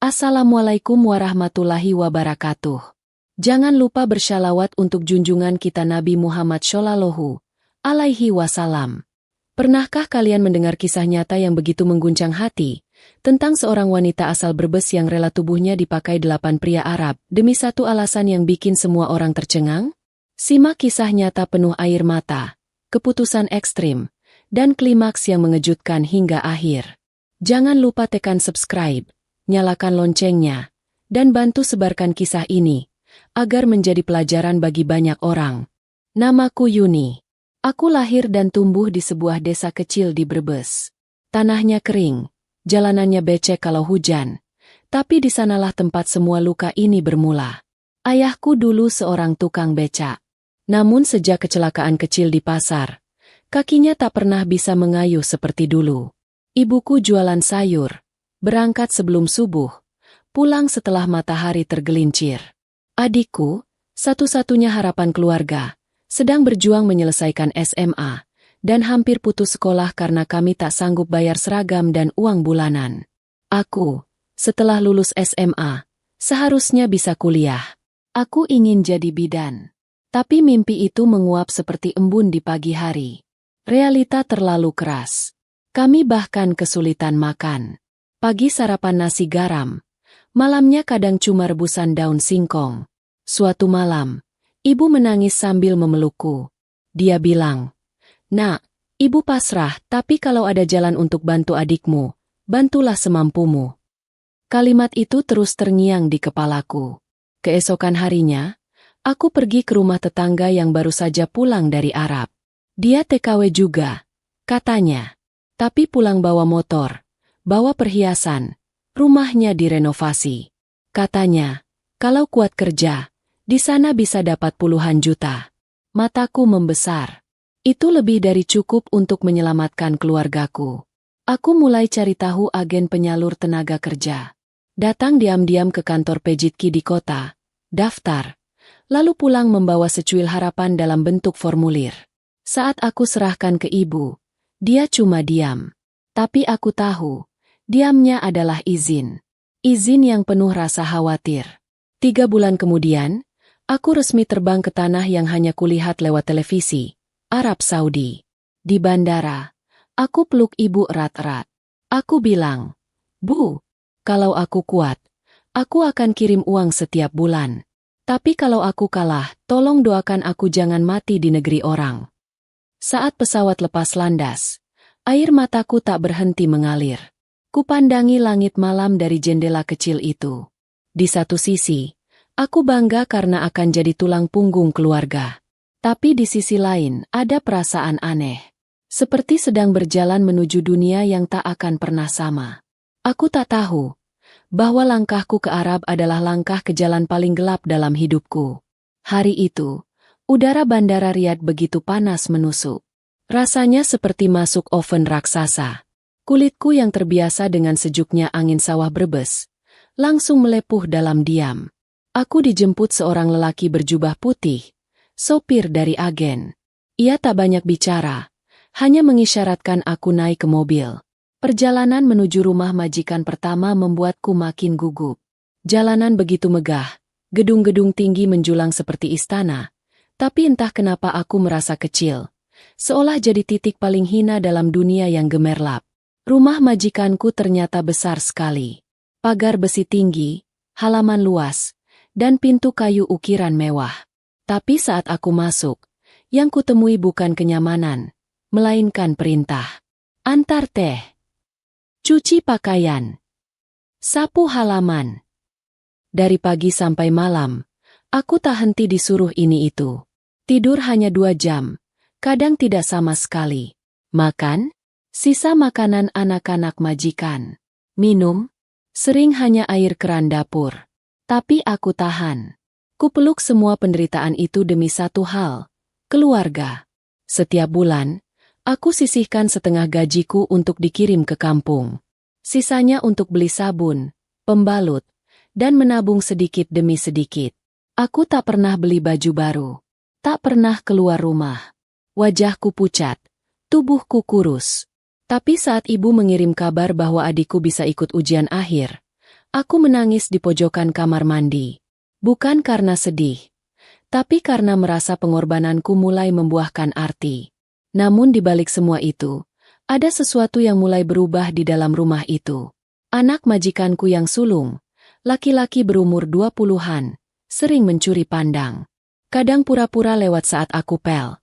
Assalamualaikum warahmatullahi wabarakatuh. Jangan lupa bersyalawat untuk junjungan kita Nabi Muhammad Shallallahu Alaihi Wasallam. Pernahkah kalian mendengar kisah nyata yang begitu mengguncang hati, tentang seorang wanita asal Brebes yang rela tubuhnya dipakai 8 pria Arab, demi satu alasan yang bikin semua orang tercengang? Simak kisah nyata penuh air mata, keputusan ekstrim, dan klimaks yang mengejutkan hingga akhir. Jangan lupa tekan subscribe, nyalakan loncengnya, dan bantu sebarkan kisah ini, agar menjadi pelajaran bagi banyak orang. Namaku Yuni. Aku lahir dan tumbuh di sebuah desa kecil di Brebes. Tanahnya kering, jalanannya becek kalau hujan, tapi di sanalah tempat semua luka ini bermula. Ayahku dulu seorang tukang becak. Namun sejak kecelakaan kecil di pasar, kakinya tak pernah bisa mengayuh seperti dulu. Ibuku jualan sayur, berangkat sebelum subuh, pulang setelah matahari tergelincir. Adikku, satu-satunya harapan keluarga, sedang berjuang menyelesaikan SMA, dan hampir putus sekolah karena kami tak sanggup bayar seragam dan uang bulanan. Aku, setelah lulus SMA, seharusnya bisa kuliah. Aku ingin jadi bidan. Tapi mimpi itu menguap seperti embun di pagi hari. Realita terlalu keras. Kami bahkan kesulitan makan. Pagi sarapan nasi garam, malamnya kadang cuma rebusan daun singkong. Suatu malam, ibu menangis sambil memelukku. Dia bilang, "Nak, ibu pasrah, tapi kalau ada jalan untuk bantu adikmu, bantulah semampumu." Kalimat itu terus terngiang di kepalaku. Keesokan harinya, aku pergi ke rumah tetangga yang baru saja pulang dari Arab. Dia TKW juga, katanya. Tapi pulang bawa motor, bawa perhiasan, rumahnya direnovasi. Katanya, kalau kuat kerja, di sana bisa dapat puluhan juta. Mataku membesar. Itu lebih dari cukup untuk menyelamatkan keluargaku. Aku mulai cari tahu agen penyalur tenaga kerja. Datang diam-diam ke kantor Pejitki di kota, daftar, lalu pulang membawa secuil harapan dalam bentuk formulir. Saat aku serahkan ke ibu, dia cuma diam. Tapi aku tahu, diamnya adalah izin. Izin yang penuh rasa khawatir. 3 bulan kemudian, aku resmi terbang ke tanah yang hanya kulihat lewat televisi, Arab Saudi. Di bandara, aku peluk ibu erat-erat. Aku bilang, "Bu, kalau aku kuat, aku akan kirim uang setiap bulan. Tapi kalau aku kalah, tolong doakan aku jangan mati di negeri orang." Saat pesawat lepas landas, air mataku tak berhenti mengalir. Kupandangi langit malam dari jendela kecil itu. Di satu sisi, aku bangga karena akan jadi tulang punggung keluarga. Tapi di sisi lain, ada perasaan aneh. Seperti sedang berjalan menuju dunia yang tak akan pernah sama. Aku tak tahu bahwa langkahku ke Arab adalah langkah ke jalan paling gelap dalam hidupku. Hari itu, udara bandara Riyadh begitu panas menusuk. Rasanya seperti masuk oven raksasa. Kulitku yang terbiasa dengan sejuknya angin sawah Brebes, langsung melepuh dalam diam. Aku dijemput seorang lelaki berjubah putih, sopir dari agen. Ia tak banyak bicara, hanya mengisyaratkan aku naik ke mobil. Perjalanan menuju rumah majikan pertama membuatku makin gugup. Jalanan begitu megah, gedung-gedung tinggi menjulang seperti istana, tapi entah kenapa aku merasa kecil, seolah jadi titik paling hina dalam dunia yang gemerlap. Rumah majikanku ternyata besar sekali. Pagar besi tinggi, halaman luas, dan pintu kayu ukiran mewah. Tapi saat aku masuk, yang kutemui bukan kenyamanan, melainkan perintah. Antar teh, cuci pakaian, sapu halaman. Dari pagi sampai malam, aku tak henti disuruh ini itu. Tidur hanya 2 jam, kadang tidak sama sekali. Makan, sisa makanan anak-anak majikan. Minum, sering hanya air keran dapur. Tapi aku tahan. Kupeluk semua penderitaan itu demi satu hal, keluarga. Setiap bulan, aku sisihkan setengah gajiku untuk dikirim ke kampung. Sisanya untuk beli sabun, pembalut, dan menabung sedikit demi sedikit. Aku tak pernah beli baju baru. Tak pernah keluar rumah. Wajahku pucat, tubuhku kurus. Tapi saat ibu mengirim kabar bahwa adikku bisa ikut ujian akhir, Aku menangis di pojokan kamar mandi. Bukan karena sedih, tapi karena merasa pengorbananku mulai membuahkan arti. Namun di balik semua itu, ada sesuatu yang mulai berubah di dalam rumah itu. Anak majikanku yang sulung, laki-laki berumur 20-an, sering mencuri pandang. Kadang pura-pura lewat saat aku pel.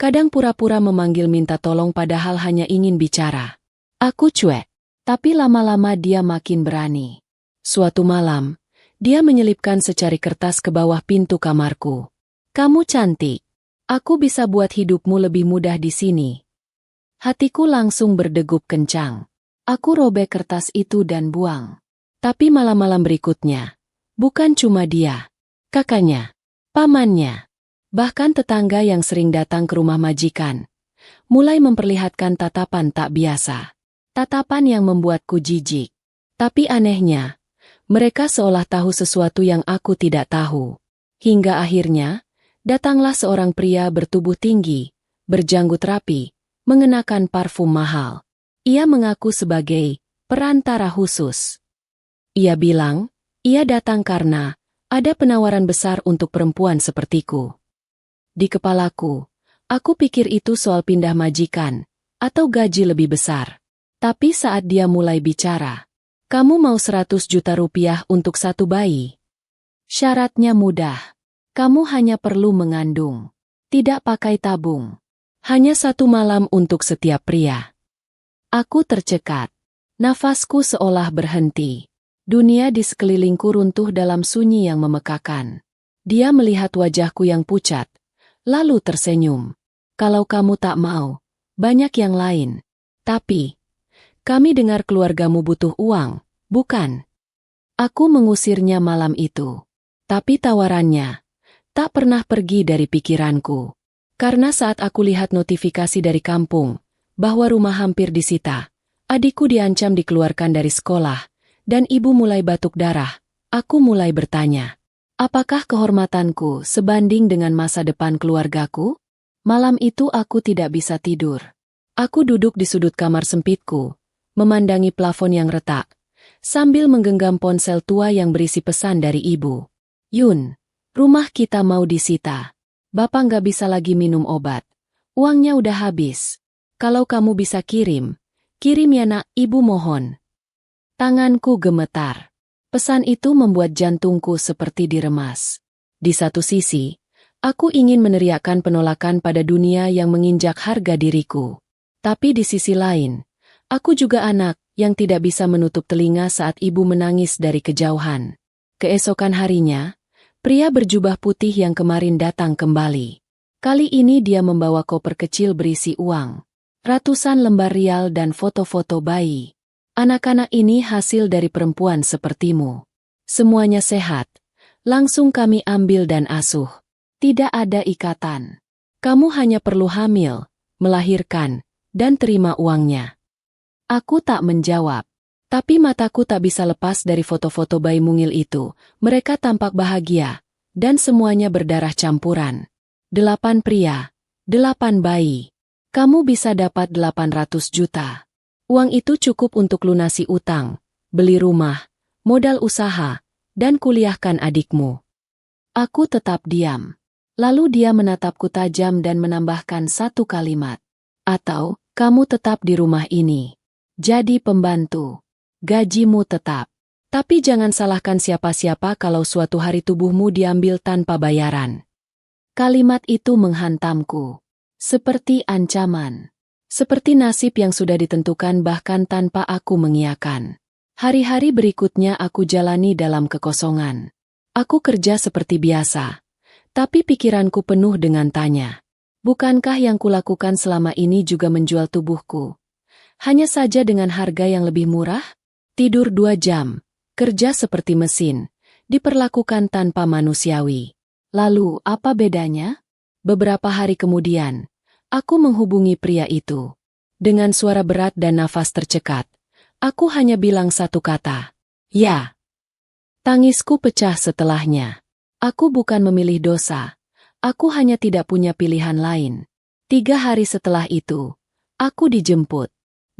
Kadang pura-pura memanggil minta tolong padahal hanya ingin bicara. Aku cuek, tapi lama-lama dia makin berani. Suatu malam, dia menyelipkan secari kertas ke bawah pintu kamarku. "Kamu cantik. Aku bisa buat hidupmu lebih mudah di sini." Hatiku langsung berdegup kencang. Aku robek kertas itu dan buang. Tapi malam-malam berikutnya, bukan cuma dia, kakaknya, pamannya, bahkan tetangga yang sering datang ke rumah majikan, mulai memperlihatkan tatapan tak biasa. Tatapan yang membuatku jijik. Tapi anehnya, mereka seolah tahu sesuatu yang aku tidak tahu. Hingga akhirnya, datanglah seorang pria bertubuh tinggi, berjanggut rapi, mengenakan parfum mahal. Ia mengaku sebagai perantara khusus. Ia bilang, ia datang karena ada penawaran besar untuk perempuan sepertiku. Di kepalaku, aku pikir itu soal pindah majikan, atau gaji lebih besar. Tapi saat dia mulai bicara, "Kamu mau 100 juta rupiah untuk satu bayi? Syaratnya mudah. Kamu hanya perlu mengandung. Tidak pakai tabung. Hanya 1 malam untuk setiap pria." Aku tercekat. Nafasku seolah berhenti. Dunia di sekelilingku runtuh dalam sunyi yang memekakan. Dia melihat wajahku yang pucat, lalu tersenyum. "Kalau kamu tak mau, banyak yang lain. Tapi, kami dengar keluargamu butuh uang, bukan?" Aku mengusirnya malam itu. Tapi tawarannya tak pernah pergi dari pikiranku. Karena saat aku lihat notifikasi dari kampung, bahwa rumah hampir disita, adikku diancam dikeluarkan dari sekolah, dan ibu mulai batuk darah, aku mulai bertanya, apakah kehormatanku sebanding dengan masa depan keluargaku? Malam itu aku tidak bisa tidur. Aku duduk di sudut kamar sempitku, memandangi plafon yang retak, sambil menggenggam ponsel tua yang berisi pesan dari ibu. "Yun, rumah kita mau disita. Bapak nggak bisa lagi minum obat. Uangnya udah habis. Kalau kamu bisa kirim ya nak, ibu mohon." Tanganku gemetar. Pesan itu membuat jantungku seperti diremas. Di satu sisi, aku ingin meneriakkan penolakan pada dunia yang menginjak harga diriku. Tapi di sisi lain, aku juga anak yang tidak bisa menutup telinga saat ibu menangis dari kejauhan. Keesokan harinya, pria berjubah putih yang kemarin datang kembali. Kali ini dia membawa koper kecil berisi uang, ratusan lembar rial dan foto-foto bayi. "Anak-anak ini hasil dari perempuan sepertimu. Semuanya sehat. Langsung kami ambil dan asuh. Tidak ada ikatan. Kamu hanya perlu hamil, melahirkan, dan terima uangnya." Aku tak menjawab. Tapi mataku tak bisa lepas dari foto-foto bayi mungil itu. Mereka tampak bahagia, dan semuanya berdarah campuran. 8 pria, 8 bayi. Kamu bisa dapat 800 juta. Uang itu cukup untuk lunasi utang, beli rumah, modal usaha, dan kuliahkan adikmu. Aku tetap diam. Lalu dia menatapku tajam dan menambahkan satu kalimat. "Atau, kamu tetap di rumah ini. Jadi pembantu. Gajimu tetap. Tapi jangan salahkan siapa-siapa kalau suatu hari tubuhmu diambil tanpa bayaran." Kalimat itu menghantamku. Seperti ancaman. Seperti nasib yang sudah ditentukan bahkan tanpa aku mengiyakan. Hari-hari berikutnya aku jalani dalam kekosongan. Aku kerja seperti biasa. Tapi pikiranku penuh dengan tanya. Bukankah yang kulakukan selama ini juga menjual tubuhku? Hanya saja dengan harga yang lebih murah? Tidur 2 jam, kerja seperti mesin, diperlakukan tanpa manusiawi. Lalu, apa bedanya? Beberapa hari kemudian, aku menghubungi pria itu. Dengan suara berat dan nafas tercekat, aku hanya bilang satu kata, "Ya." Tangisku pecah setelahnya. Aku bukan memilih dosa. Aku hanya tidak punya pilihan lain. 3 hari setelah itu, aku dijemput.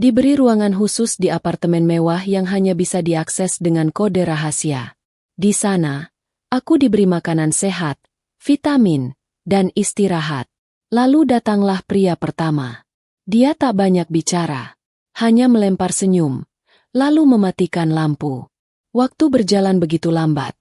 Diberi ruangan khusus di apartemen mewah yang hanya bisa diakses dengan kode rahasia. Di sana, aku diberi makanan sehat, vitamin, dan istirahat. Lalu datanglah pria pertama. Dia tak banyak bicara, hanya melempar senyum, lalu mematikan lampu. Waktu berjalan begitu lambat,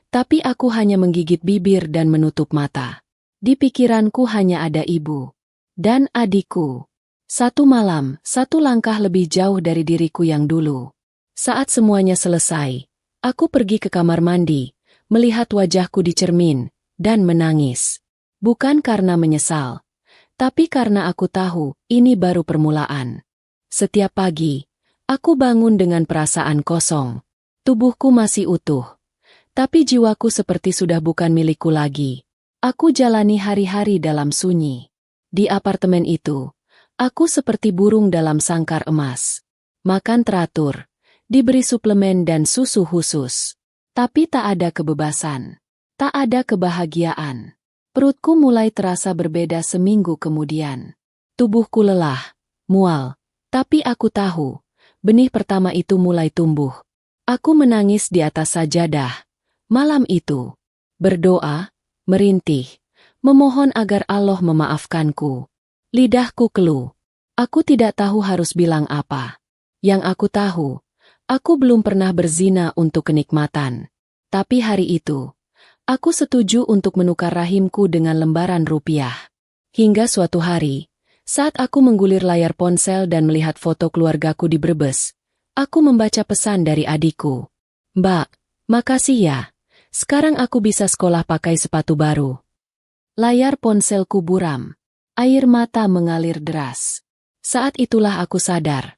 tapi aku hanya menggigit bibir dan menutup mata. Di pikiranku hanya ada ibu dan adikku. Satu malam, satu langkah lebih jauh dari diriku yang dulu. Saat semuanya selesai, aku pergi ke kamar mandi, melihat wajahku di cermin, dan menangis. Bukan karena menyesal, tapi karena aku tahu ini baru permulaan. Setiap pagi, aku bangun dengan perasaan kosong. Tubuhku masih utuh, tapi jiwaku seperti sudah bukan milikku lagi. Aku jalani hari-hari dalam sunyi. Di apartemen itu, aku seperti burung dalam sangkar emas. Makan teratur, diberi suplemen dan susu khusus. Tapi tak ada kebebasan. Tak ada kebahagiaan. Perutku mulai terasa berbeda seminggu kemudian. Tubuhku lelah, mual. Tapi aku tahu, benih pertama itu mulai tumbuh. Aku menangis di atas sajadah. Malam itu, berdoa, merintih, memohon agar Allah memaafkanku. Lidahku keluh. Aku tidak tahu harus bilang apa. Yang aku tahu, aku belum pernah berzina untuk kenikmatan. Tapi hari itu, aku setuju untuk menukar rahimku dengan lembaran rupiah. Hingga suatu hari, saat aku menggulir layar ponsel dan melihat foto keluargaku di Brebes, aku membaca pesan dari adikku. "Mbak, makasih ya. Sekarang aku bisa sekolah pakai sepatu baru." Layar ponselku buram. Air mata mengalir deras. Saat itulah aku sadar.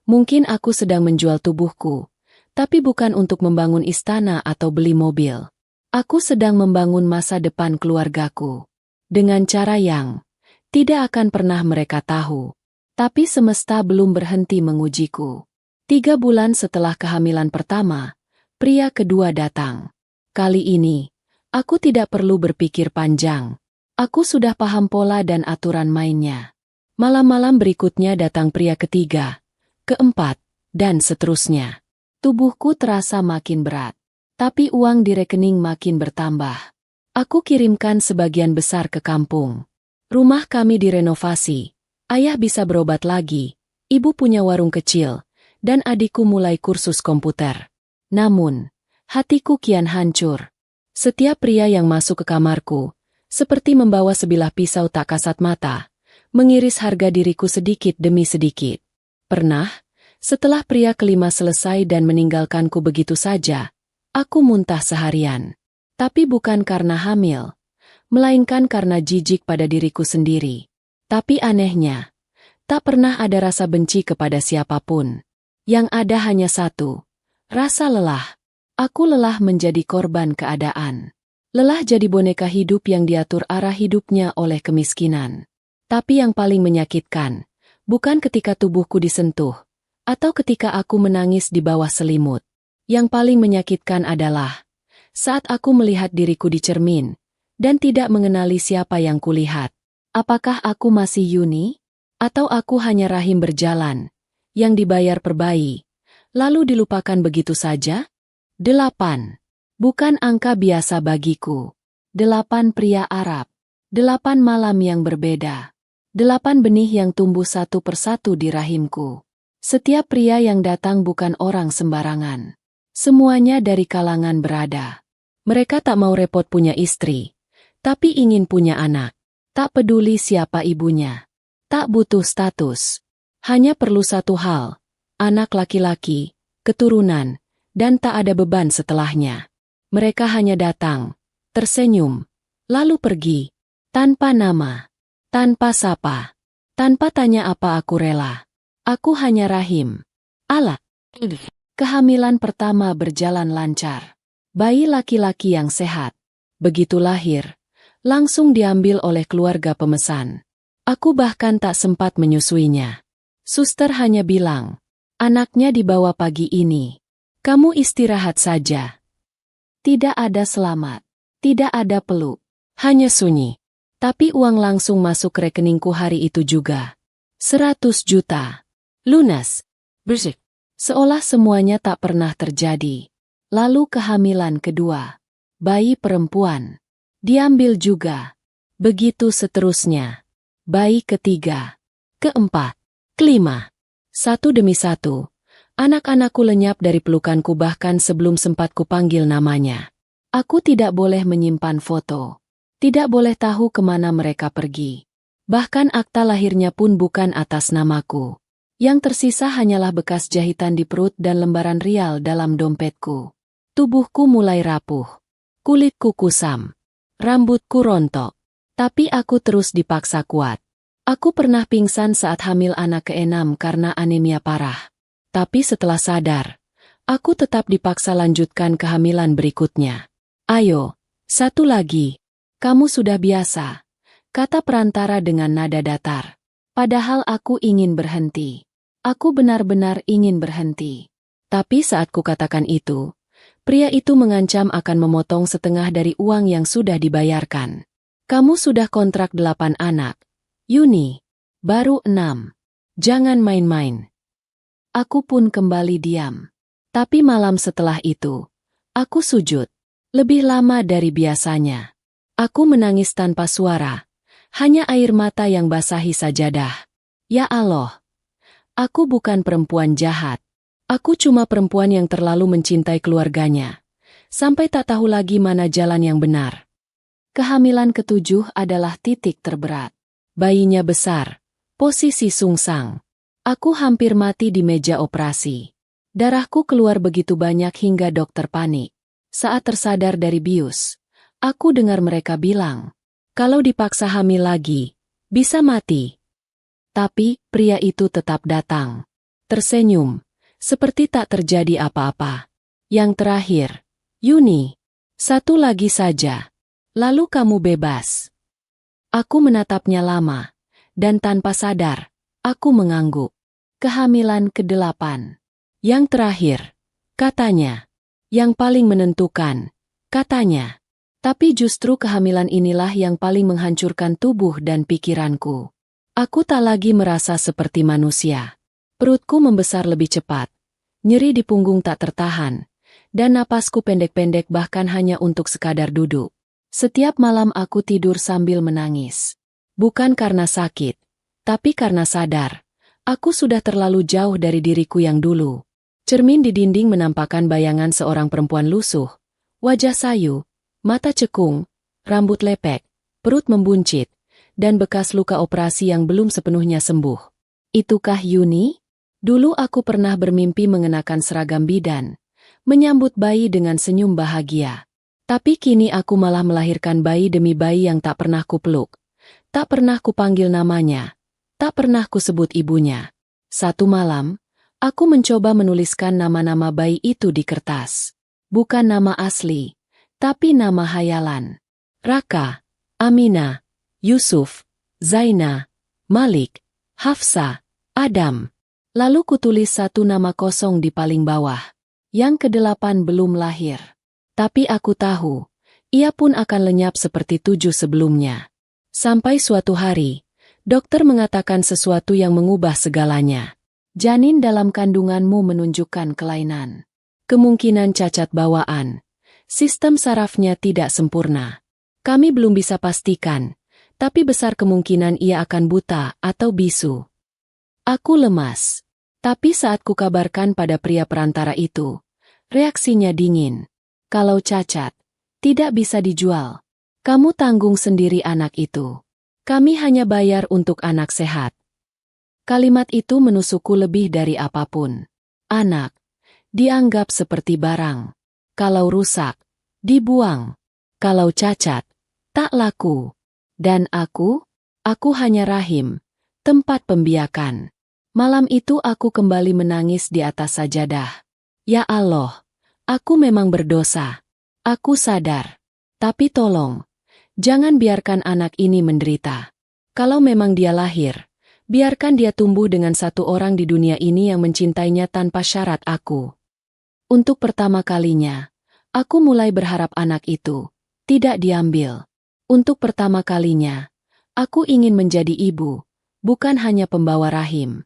Mungkin aku sedang menjual tubuhku, tapi bukan untuk membangun istana atau beli mobil. Aku sedang membangun masa depan keluargaku. Dengan cara yang tidak akan pernah mereka tahu. Tapi semesta belum berhenti mengujiku. 3 bulan setelah kehamilan pertama, pria kedua datang. Kali ini, aku tidak perlu berpikir panjang. Aku sudah paham pola dan aturan mainnya. Malam-malam berikutnya datang pria ketiga, keempat, dan seterusnya. Tubuhku terasa makin berat, tapi uang di rekening makin bertambah. Aku kirimkan sebagian besar ke kampung. Rumah kami direnovasi, ayah bisa berobat lagi, ibu punya warung kecil, dan adikku mulai kursus komputer. Namun, hatiku kian hancur. Setiap pria yang masuk ke kamarku, seperti membawa sebilah pisau tak kasat mata, mengiris harga diriku sedikit demi sedikit. Pernah, setelah pria kelima selesai dan meninggalkanku begitu saja, aku muntah seharian. Tapi bukan karena hamil, melainkan karena jijik pada diriku sendiri. Tapi anehnya, tak pernah ada rasa benci kepada siapapun. Yang ada hanya satu, rasa lelah. Aku lelah menjadi korban keadaan. Lelah jadi boneka hidup yang diatur arah hidupnya oleh kemiskinan. Tapi yang paling menyakitkan, bukan ketika tubuhku disentuh, atau ketika aku menangis di bawah selimut. Yang paling menyakitkan adalah saat aku melihat diriku di cermin, dan tidak mengenali siapa yang kulihat. Apakah aku masih Yuni? Atau aku hanya rahim berjalan, yang dibayar per bayi, lalu dilupakan begitu saja? 8. Bukan angka biasa bagiku. 8 pria Arab. 8 malam yang berbeda. 8 benih yang tumbuh satu persatu di rahimku. Setiap pria yang datang bukan orang sembarangan. Semuanya dari kalangan berada. Mereka tak mau repot punya istri, tapi ingin punya anak. Tak peduli siapa ibunya. Tak butuh status. Hanya perlu satu hal, anak laki-laki, keturunan, dan tak ada beban setelahnya. Mereka hanya datang, tersenyum, lalu pergi, tanpa nama, tanpa sapa, tanpa tanya apa aku rela. Aku hanya rahim. Allah. Kehamilan pertama berjalan lancar. Bayi laki-laki yang sehat. Begitu lahir, langsung diambil oleh keluarga pemesan. Aku bahkan tak sempat menyusuinya. Suster hanya bilang, anaknya dibawa pagi ini. Kamu istirahat saja. Tidak ada selamat. Tidak ada peluk. Hanya sunyi. Tapi uang langsung masuk rekeningku hari itu juga. 100 juta. Lunas. Bersik. Seolah semuanya tak pernah terjadi. Lalu kehamilan kedua. Bayi perempuan. Diambil juga. Begitu seterusnya. Bayi ketiga. Keempat. Kelima. Satu demi satu. Anak-anakku lenyap dari pelukanku bahkan sebelum sempat kupanggil namanya. Aku tidak boleh menyimpan foto. Tidak boleh tahu kemana mereka pergi. Bahkan akta lahirnya pun bukan atas namaku. Yang tersisa hanyalah bekas jahitan di perut dan lembaran rial dalam dompetku. Tubuhku mulai rapuh. Kulitku kusam. Rambutku rontok. Tapi aku terus dipaksa kuat. Aku pernah pingsan saat hamil anak keenam karena anemia parah. Tapi setelah sadar, aku tetap dipaksa lanjutkan kehamilan berikutnya. Ayo, satu lagi. Kamu sudah biasa, kata perantara dengan nada datar. Padahal aku ingin berhenti. Aku benar-benar ingin berhenti. Tapi saat kukatakan itu, pria itu mengancam akan memotong setengah dari uang yang sudah dibayarkan. Kamu sudah kontrak 8 anak. Yuni, baru 6. Jangan main-main. Aku pun kembali diam. Tapi malam setelah itu, aku sujud. Lebih lama dari biasanya. Aku menangis tanpa suara. Hanya air mata yang basahi sajadah. Ya Allah. Aku bukan perempuan jahat. Aku cuma perempuan yang terlalu mencintai keluarganya. Sampai tak tahu lagi mana jalan yang benar. Kehamilan ketujuh adalah titik terberat. Bayinya besar. Posisi sungsang. Aku hampir mati di meja operasi. Darahku keluar begitu banyak hingga dokter panik. Saat tersadar dari bius, aku dengar mereka bilang, kalau dipaksa hamil lagi, bisa mati. Tapi pria itu tetap datang. Tersenyum, seperti tak terjadi apa-apa. Yang terakhir, Yuni, satu lagi saja. Lalu kamu bebas. Aku menatapnya lama, dan tanpa sadar, aku mengangguk. Kehamilan ke-8. Yang terakhir, katanya. Yang paling menentukan, katanya. Tapi justru kehamilan inilah yang paling menghancurkan tubuh dan pikiranku. Aku tak lagi merasa seperti manusia. Perutku membesar lebih cepat. Nyeri di punggung tak tertahan. Dan napasku pendek-pendek bahkan hanya untuk sekadar duduk. Setiap malam aku tidur sambil menangis. Bukan karena sakit, tapi karena sadar. Aku sudah terlalu jauh dari diriku yang dulu. Cermin di dinding menampakkan bayangan seorang perempuan lusuh. Wajah sayu, mata cekung, rambut lepek, perut membuncit, dan bekas luka operasi yang belum sepenuhnya sembuh. Itukah Yuni? Dulu aku pernah bermimpi mengenakan seragam bidan, menyambut bayi dengan senyum bahagia. Tapi kini aku malah melahirkan bayi demi bayi yang tak pernah kupeluk, tak pernah kupanggil namanya, tak pernah kusebut ibunya. Satu malam, aku mencoba menuliskan nama-nama bayi itu di kertas. Bukan nama asli, tapi nama hayalan. Raka, Amina, Yusuf, Zaina, Malik, Hafsa, Adam. Lalu kutulis satu nama kosong di paling bawah. Yang ke-8 belum lahir. Tapi aku tahu, ia pun akan lenyap seperti 7 sebelumnya. Sampai suatu hari, dokter mengatakan sesuatu yang mengubah segalanya. Janin dalam kandunganmu menunjukkan kelainan. Kemungkinan cacat bawaan. Sistem sarafnya tidak sempurna. Kami belum bisa pastikan, tapi besar kemungkinan ia akan buta atau bisu. Aku lemas. Tapi saat kukabarkan pada pria perantara itu, reaksinya dingin. Kalau cacat, tidak bisa dijual. Kamu tanggung sendiri anak itu. Kami hanya bayar untuk anak sehat. Kalimat itu menusukku lebih dari apapun. Anak, dianggap seperti barang. Kalau rusak, dibuang. Kalau cacat, tak laku. Dan aku hanya rahim, tempat pembiakan. Malam itu aku kembali menangis di atas sajadah. Ya Allah, aku memang berdosa. Aku sadar. Tapi tolong, jangan biarkan anak ini menderita. Kalau memang dia lahir, biarkan dia tumbuh dengan satu orang di dunia ini yang mencintainya tanpa syarat aku. Untuk pertama kalinya, aku mulai berharap anak itu tidak diambil. Untuk pertama kalinya, aku ingin menjadi ibu, bukan hanya pembawa rahim.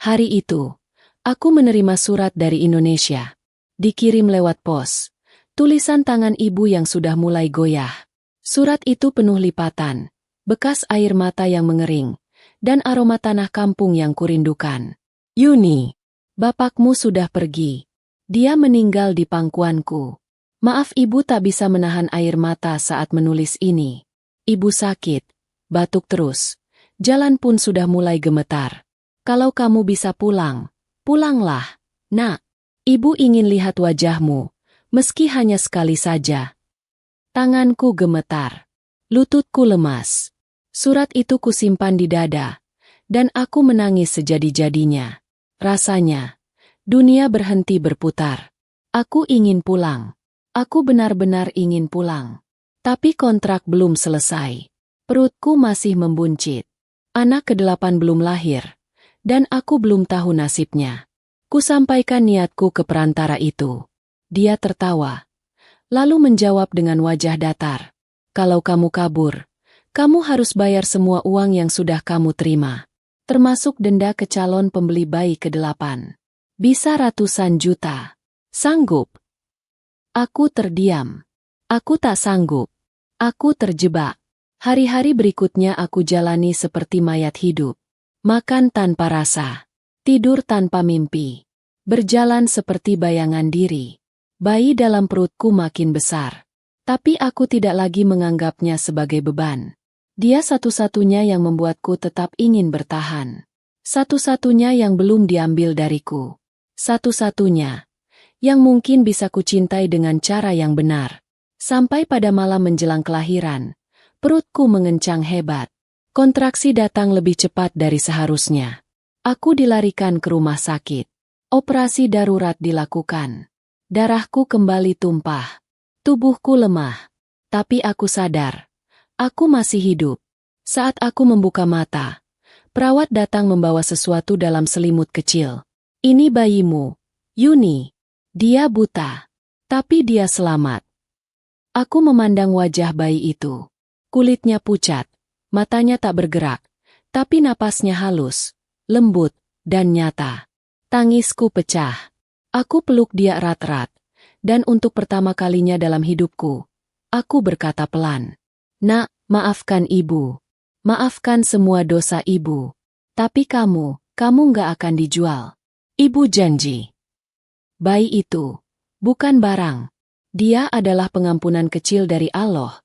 Hari itu, aku menerima surat dari Indonesia. Dikirim lewat pos. Tulisan tangan ibu yang sudah mulai goyah. Surat itu penuh lipatan, bekas air mata yang mengering, dan aroma tanah kampung yang kurindukan. Yuni, bapakmu sudah pergi. Dia meninggal di pangkuanku. Maaf, ibu tak bisa menahan air mata saat menulis ini. Ibu sakit, batuk terus. Jalan pun sudah mulai gemetar. Kalau kamu bisa pulang, pulanglah, nak. Ibu ingin lihat wajahmu, meski hanya sekali saja. Tanganku gemetar. Lututku lemas. Surat itu kusimpan di dada, dan aku menangis sejadi-jadinya. Rasanya, dunia berhenti berputar. Aku ingin pulang. Aku benar-benar ingin pulang. Tapi kontrak belum selesai. Perutku masih membuncit. Anak ke-8 belum lahir, dan aku belum tahu nasibnya. Kusampaikan niatku ke perantara itu. Dia tertawa, lalu menjawab dengan wajah datar. Kalau kamu kabur, kamu harus bayar semua uang yang sudah kamu terima, termasuk denda ke calon pembeli bayi ke-8. Bisa ratusan juta. Sanggup? Aku terdiam. Aku tak sanggup. Aku terjebak. Hari-hari berikutnya aku jalani seperti mayat hidup. Makan tanpa rasa. Tidur tanpa mimpi. Berjalan seperti bayangan diri. Bayi dalam perutku makin besar. Tapi aku tidak lagi menganggapnya sebagai beban. Dia satu-satunya yang membuatku tetap ingin bertahan. Satu-satunya yang belum diambil dariku. Satu-satunya yang mungkin bisa kucintai dengan cara yang benar. Sampai pada malam menjelang kelahiran, perutku mengencang hebat. Kontraksi datang lebih cepat dari seharusnya. Aku dilarikan ke rumah sakit. Operasi darurat dilakukan. Darahku kembali tumpah. Tubuhku lemah. Tapi aku sadar. Aku masih hidup. Saat aku membuka mata, perawat datang membawa sesuatu dalam selimut kecil. Ini bayimu, Yuni. Dia buta. Tapi dia selamat. Aku memandang wajah bayi itu. Kulitnya pucat, matanya tak bergerak, tapi napasnya halus, lembut, dan nyata. Tangisku pecah. Aku peluk dia erat-erat, dan untuk pertama kalinya dalam hidupku, aku berkata pelan, "Nak, maafkan ibu. Maafkan semua dosa ibu. Tapi kamu nggak akan dijual." Ibu janji. Bayi itu bukan barang. Dia adalah pengampunan kecil dari Allah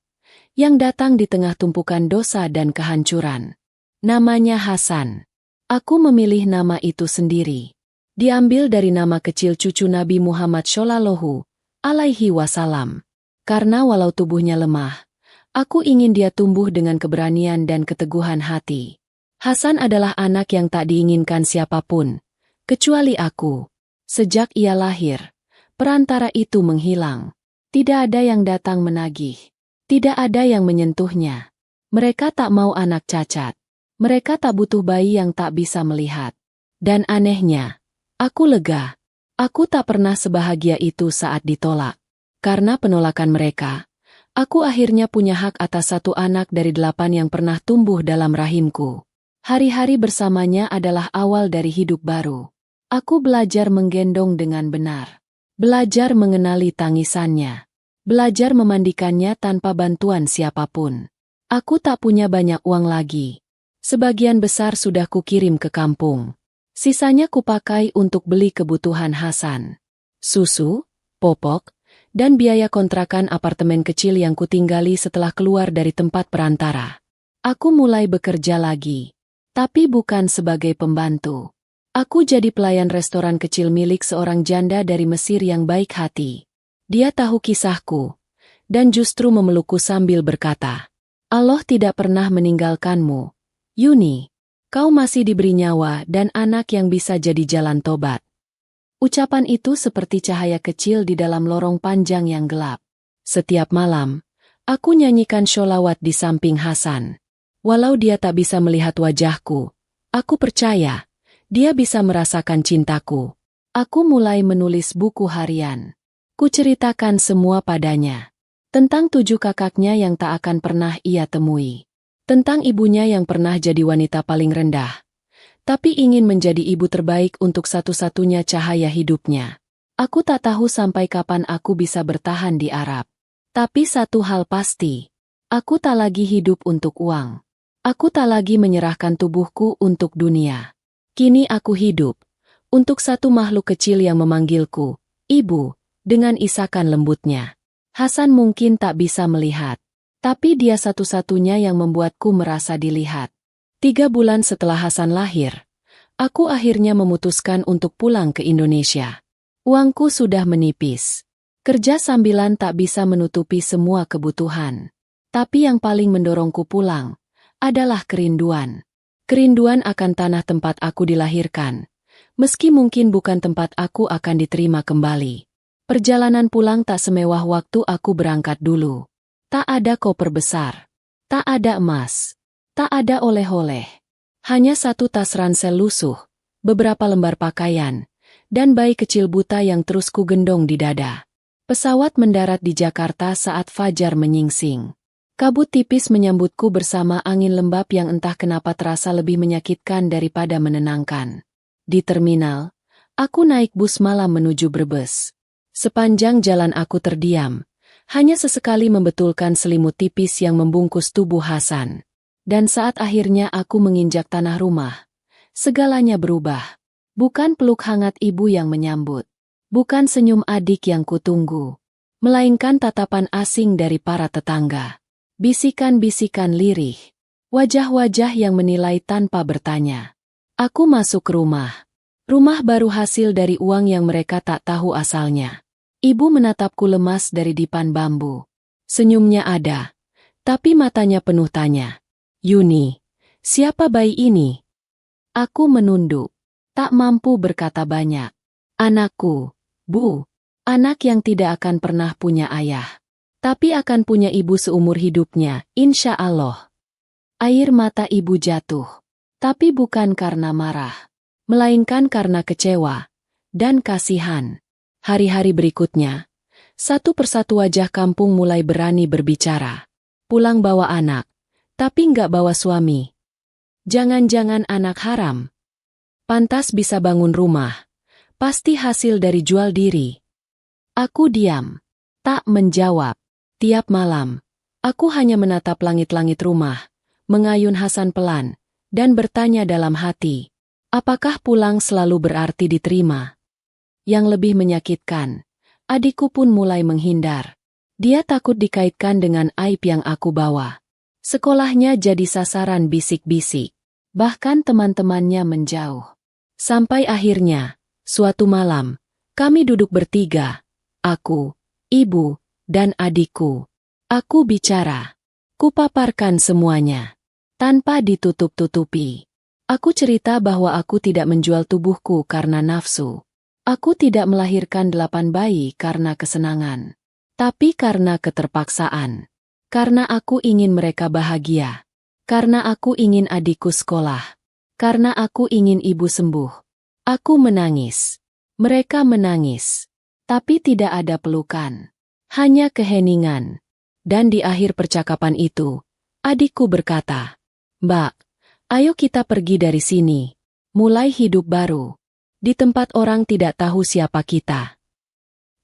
yang datang di tengah tumpukan dosa dan kehancuran. Namanya Hasan. Aku memilih nama itu sendiri. Diambil dari nama kecil cucu Nabi Muhammad Shallallahu Alaihi Wasallam. Karena walau tubuhnya lemah, aku ingin dia tumbuh dengan keberanian dan keteguhan hati. Hasan adalah anak yang tak diinginkan siapapun, kecuali aku. Sejak ia lahir, perantara itu menghilang. Tidak ada yang datang menagih. Tidak ada yang menyentuhnya. Mereka tak mau anak cacat. Mereka tak butuh bayi yang tak bisa melihat. Dan anehnya, aku lega. Aku tak pernah sebahagia itu saat ditolak. Karena penolakan mereka, aku akhirnya punya hak atas satu anak dari 8 yang pernah tumbuh dalam rahimku. Hari-hari bersamanya adalah awal dari hidup baru. Aku belajar menggendong dengan benar. Belajar mengenali tangisannya. Belajar memandikannya tanpa bantuan siapapun. Aku tak punya banyak uang lagi. Sebagian besar sudah kukirim ke kampung. Sisanya kupakai untuk beli kebutuhan Hasan. Susu, popok, dan biaya kontrakan apartemen kecil yang kutinggali setelah keluar dari tempat perantara. Aku mulai bekerja lagi. Tapi bukan sebagai pembantu. Aku jadi pelayan restoran kecil milik seorang janda dari Mesir yang baik hati. Dia tahu kisahku, dan justru memelukku sambil berkata, "Allah tidak pernah meninggalkanmu, Yuni. Kau masih diberi nyawa dan anak yang bisa jadi jalan tobat." Ucapan itu seperti cahaya kecil di dalam lorong panjang yang gelap. Setiap malam, aku nyanyikan sholawat di samping Hasan. Walau dia tak bisa melihat wajahku, aku percaya dia bisa merasakan cintaku. Aku mulai menulis buku harian. Kuceritakan semua padanya. Tentang 7 kakaknya yang tak akan pernah ia temui. Tentang ibunya yang pernah jadi wanita paling rendah, tapi ingin menjadi ibu terbaik untuk satu-satunya cahaya hidupnya. Aku tak tahu sampai kapan aku bisa bertahan di Arab. Tapi satu hal pasti, aku tak lagi hidup untuk uang. Aku tak lagi menyerahkan tubuhku untuk dunia. Kini aku hidup untuk satu makhluk kecil yang memanggilku, Ibu, dengan isakan lembutnya. Hasan mungkin tak bisa melihat, tapi dia satu-satunya yang membuatku merasa dilihat. 3 bulan setelah Hasan lahir, aku akhirnya memutuskan untuk pulang ke Indonesia. Uangku sudah menipis. Kerja sambilan tak bisa menutupi semua kebutuhan. Tapi yang paling mendorongku pulang adalah kerinduan. Kerinduan akan tanah tempat aku dilahirkan. Meski mungkin bukan tempat aku akan diterima kembali. Perjalanan pulang tak semewah waktu aku berangkat dulu. Tak ada koper besar. Tak ada emas. Tak ada oleh-oleh. Hanya satu tas ransel lusuh, beberapa lembar pakaian, dan bayi kecil buta yang terus kugendong di dada. Pesawat mendarat di Jakarta saat fajar menyingsing. Kabut tipis menyambutku bersama angin lembab yang entah kenapa terasa lebih menyakitkan daripada menenangkan. Di terminal, aku naik bus malam menuju Brebes. Sepanjang jalan aku terdiam, hanya sesekali membetulkan selimut tipis yang membungkus tubuh Hasan. Dan saat akhirnya aku menginjak tanah rumah, segalanya berubah. Bukan peluk hangat ibu yang menyambut, bukan senyum adik yang kutunggu, melainkan tatapan asing dari para tetangga. Bisikan-bisikan lirih, wajah-wajah yang menilai tanpa bertanya. Aku masuk rumah. Rumah baru hasil dari uang yang mereka tak tahu asalnya. Ibu menatapku lemas dari dipan bambu. Senyumnya ada, tapi matanya penuh tanya. Yuni, siapa bayi ini? Aku menunduk, tak mampu berkata banyak. Anakku, Bu. Anak yang tidak akan pernah punya ayah. Tapi akan punya ibu seumur hidupnya, insya Allah. Air mata ibu jatuh. Tapi bukan karena marah, melainkan karena kecewa dan kasihan. Hari-hari berikutnya, satu persatu wajah kampung mulai berani berbicara. Pulang bawa anak. Tapi nggak bawa suami. Jangan-jangan anak haram. Pantas bisa bangun rumah. Pasti hasil dari jual diri. Aku diam. Tak menjawab. Tiap malam, aku hanya menatap langit-langit rumah, mengayun Hasan pelan, dan bertanya dalam hati, apakah pulang selalu berarti diterima? Yang lebih menyakitkan, adikku pun mulai menghindar. Dia takut dikaitkan dengan aib yang aku bawa. Sekolahnya jadi sasaran bisik-bisik. Bahkan teman-temannya menjauh. Sampai akhirnya, suatu malam, kami duduk bertiga. Aku, ibu, dan adikku. Aku bicara. Kupaparkan semuanya. Tanpa ditutup-tutupi. Aku cerita bahwa aku tidak menjual tubuhku karena nafsu. Aku tidak melahirkan 8 bayi karena kesenangan. Tapi karena keterpaksaan. Karena aku ingin mereka bahagia. Karena aku ingin adikku sekolah. Karena aku ingin ibu sembuh. Aku menangis. Mereka menangis. Tapi tidak ada pelukan. Hanya keheningan. Dan di akhir percakapan itu, adikku berkata, "Mbak, ayo kita pergi dari sini. Mulai hidup baru. Di tempat orang tidak tahu siapa kita."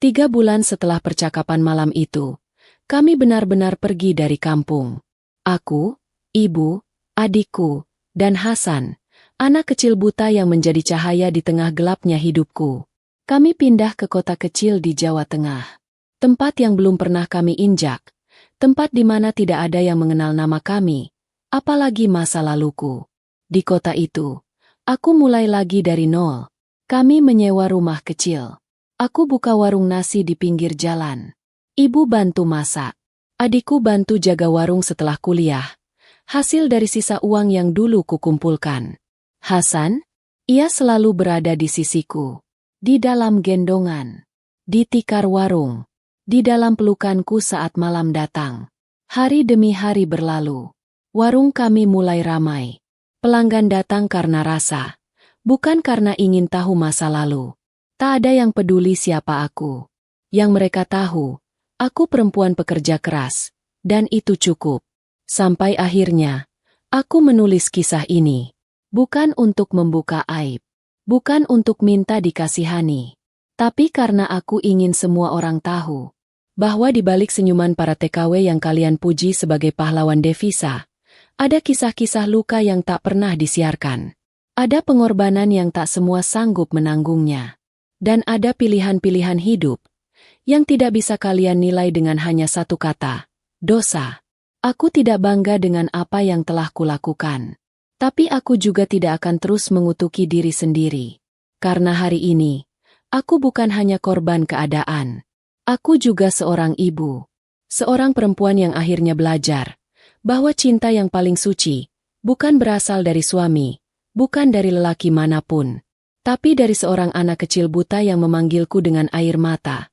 3 bulan setelah percakapan malam itu, kami benar-benar pergi dari kampung. Aku, ibu, adikku, dan Hasan, anak kecil buta yang menjadi cahaya di tengah gelapnya hidupku. Kami pindah ke kota kecil di Jawa Tengah. Tempat yang belum pernah kami injak. Tempat di mana tidak ada yang mengenal nama kami, apalagi masa laluku. Di kota itu, aku mulai lagi dari nol. Kami menyewa rumah kecil. Aku buka warung nasi di pinggir jalan. Ibu bantu masak. Adikku bantu jaga warung setelah kuliah. Hasil dari sisa uang yang dulu kukumpulkan. Hasan, ia selalu berada di sisiku. Di dalam gendongan. Di tikar warung. Di dalam pelukanku saat malam datang. Hari demi hari berlalu. Warung kami mulai ramai. Pelanggan datang karena rasa. Bukan karena ingin tahu masa lalu. Tak ada yang peduli siapa aku. Yang mereka tahu, aku perempuan pekerja keras, dan itu cukup. Sampai akhirnya, aku menulis kisah ini. Bukan untuk membuka aib. Bukan untuk minta dikasihani. Tapi karena aku ingin semua orang tahu bahwa di balik senyuman para TKW yang kalian puji sebagai pahlawan devisa, ada kisah-kisah luka yang tak pernah disiarkan. Ada pengorbanan yang tak semua sanggup menanggungnya. Dan ada pilihan-pilihan hidup yang tidak bisa kalian nilai dengan hanya satu kata, dosa. Aku tidak bangga dengan apa yang telah kulakukan. Tapi aku juga tidak akan terus mengutuki diri sendiri. Karena hari ini, aku bukan hanya korban keadaan. Aku juga seorang ibu. Seorang perempuan yang akhirnya belajar bahwa cinta yang paling suci bukan berasal dari suami, bukan dari lelaki manapun, tapi dari seorang anak kecil buta yang memanggilku dengan air mata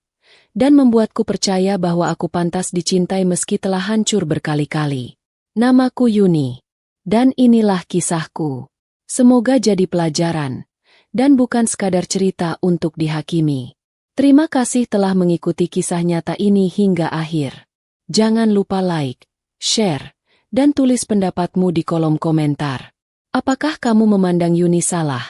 dan membuatku percaya bahwa aku pantas dicintai meski telah hancur berkali-kali. Namaku Yuni. Dan inilah kisahku. Semoga jadi pelajaran, dan bukan sekadar cerita untuk dihakimi. Terima kasih telah mengikuti kisah nyata ini hingga akhir. Jangan lupa like, share, dan tulis pendapatmu di kolom komentar. Apakah kamu memandang Yuni salah?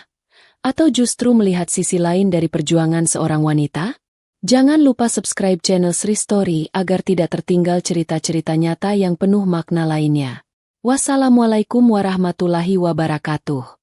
Atau justru melihat sisi lain dari perjuangan seorang wanita? Jangan lupa subscribe channel Sri Story agar tidak tertinggal cerita-cerita nyata yang penuh makna lainnya. Wassalamualaikum warahmatullahi wabarakatuh.